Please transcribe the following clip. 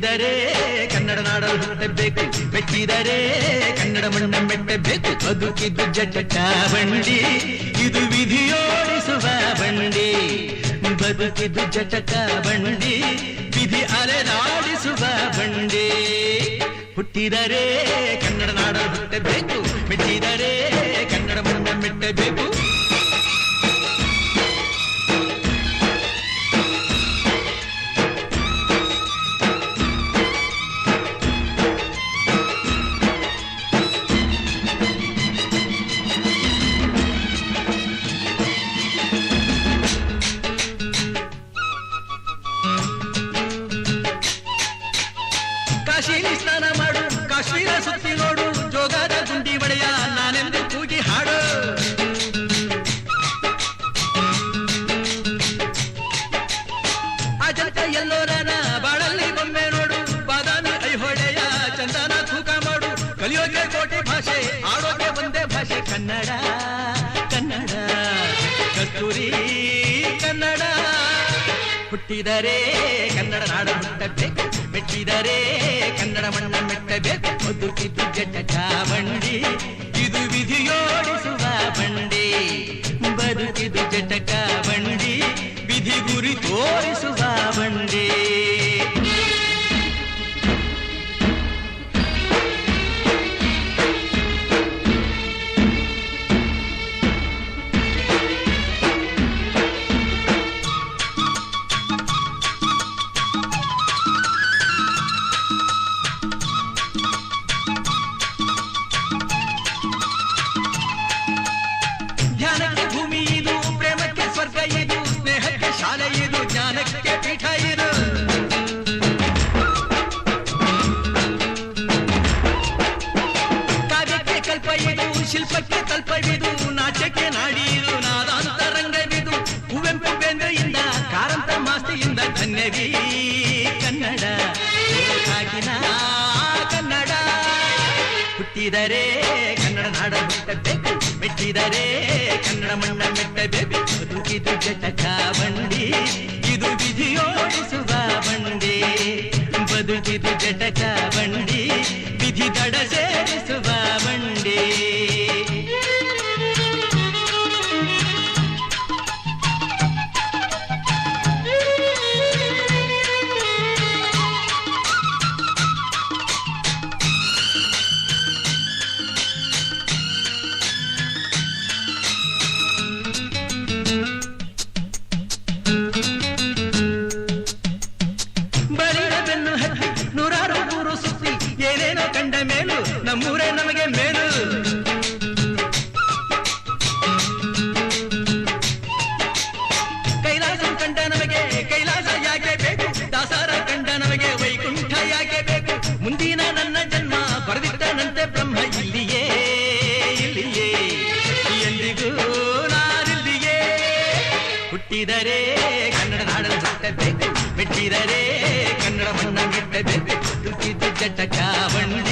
ಹುಟ್ಟಿದರೆ ಕನ್ನಡ ನಾಡಲು ಹುಟ್ಟಬೇಕು, ಮೆಟ್ಟಿದರೆ ಕನ್ನಡ ಮಣ್ಣ ಮೆಟ್ಟಬೇಕು. ಬದುಕಿದ್ದು ಜಟಕ ಬಂಡಿ, ಇದು ವಿಧಿಯೋಡಿಸುವ ಬಂಡಿ. ಬದುಕಿದ್ದು ಜಟಕ ಬಂಡಿ, ವಿಧಿ ಅಲೆದಾಡಿಸುವ ಬಂಡಿ. ಹುಟ್ಟಿದರೆ ಕನ್ನಡ ನಾಡಲು ಹುಟ್ಟಬೇಕು, ಮೆಟ್ಟಿದರೆ ಕನ್ನಡ ಮಣ್ಣ ಮೆಟ್ಟಬೇಕು. ಕಾಶಿಲಿ ಸ್ನಾನ ಮಾಡು, ಕಾಶ್ಮೀರ ಸುತ್ತಿ ನೋಡು, ಜೋಗದ ಗುಂಡಿ ಒಡೆಯ ನಾನೆಂದು ಕೂಗಿ ಹಾಡು. ಅಜಂತ ಎಲ್ಲೋರನ ಬಾಳಲ್ಲಿ ಬೊಮ್ಮೆ ನೋಡು, ಬಾದಾಮಿ ಐಹೊಳೆಯ ಚಂದನ ತೂಕ ಮಾಡು. ಕಲಿಯೋಕೆ ಕೋಟಿ ಭಾಷೆ, ಆಡೋಕೆ ಒಂದೇ ಭಾಷೆ ಕನ್ನಡ. ಕನ್ನಡ ಕಸ್ತೂರಿ ಕನ್ನಡ. ಹುಟ್ಟಿದರೆ ಕನ್ನಡ ನಾಡು ಹುಟ್ಟಬೇಕು, ಮೆಟ್ಟಿದರೆ ಕನ್ನಡ ಮಣ್ಣ ಮೆಟ್ಟಬೇಕು. ಬದುಕಿದ್ದು ಜಟಕ ಬಂಡಿ, ಇದು ವಿಧಿಯೋಡಿಸುವ ಬಂಡಿ. ಬದುಕಿದ್ದು ಜಟಕ ಬಂಡಿ, ವಿಧಿ ಗುರಿ ತೋರಿಸುವ ಬಂಡಿ. ಧ್ಯಾನಕ್ಕೆ ಭೂಮಿ ಇದು, ಪ್ರೇಮಕ್ಕೆ ಸ್ವರ್ಗ ಇದು, ಸ್ನೇಹಕ್ಕೆ ಶಾಲೆ ಇದು, ಜ್ಞಾನಕ್ಕೆ ಪೀಠ ಇದು. ಕಾವ್ಯಕ್ಕೆ ಕಲ್ಪ ಇದು, ಶಿಲ್ಪಕ್ಕೆ ಕಲ್ಪವಿದು, ನಾಟ್ಯಕ್ಕೆ ನಾಡಿ ಇದು, ನಾದಾಂತರಂಗವಿದು. ಕುವೆಂಪು ಬೇಂದ್ರೆಯಿಂದ ಕಾರಂತ ಮಾಸ್ತಿಯಿಂದ ಧನ್ಯವೀ ಕನ್ನಡ. ಕಾಗಿನ ಕನ್ನಡ. ಹುಟ್ಟಿದರೆ ಕನ್ನಡ ನಾಡ ಹುಟ್ಟಬೇಕು, ಮೆಟ್ಟಿದರೆ ಕನ್ನಡ ಮಣ್ಣ ಮೆಟ್ಟಬೇಕು. ಬದುಕಿದು ಜಟಕ ಬಂಡಿ, ಇದು ವಿಧಿಯೋಡಿಸುವ ಬಂಡಿ. ಬದುಕಿದು ಜಟಕ ಬಂಡಿ, ವಿಧಿ ದಡ ಸೇರಿಸುವ ಬಂಡಿ. ಬೆನ್ನು ಹತ್ತಿ ನೂರಾರು ಊರು ಸುತ್ತಿ ಏನೇನೋ ಕಂಡ ಮೇಲು ನಮ್ಮೂರೇ ನಮಗೆ ಮೇಲು. ಕೈಲಾಸ ಕಂಡ ನಮಗೆ ಕೈಲಾಸ ಯಾಕೆ ಬೇಕು, ದಾಸರ ಕಂಡ ನಮಗೆ ವೈಕುಂಠ ಯಾಕೆ ಬೇಕು. ಮುಂದಿನ ನನ್ನ ಜನ್ಮ ಬರೆದಿಟ್ಟನಂತೆ ಬ್ರಹ್ಮ ಇಲ್ಲಿಯೇ ಇಲ್ಲಿಯೇ, ಎಂದಿಗೂ ನಾನಿಲ್ಲಿಯೇ. ಹುಟ್ಟಿದರೆ ಕನ್ನಡ ನಾಡಲು ಹುಟ್ಟಬೇಕು, ಮೆಟ್ಟಿದರೆ ಕನ್ನಡ ಮಣ್ಣ ಮೆಟ್ಟಬೇಕು. ಬದುಕಿದ್ದು ಜಟಕ ಬಂಡಿ,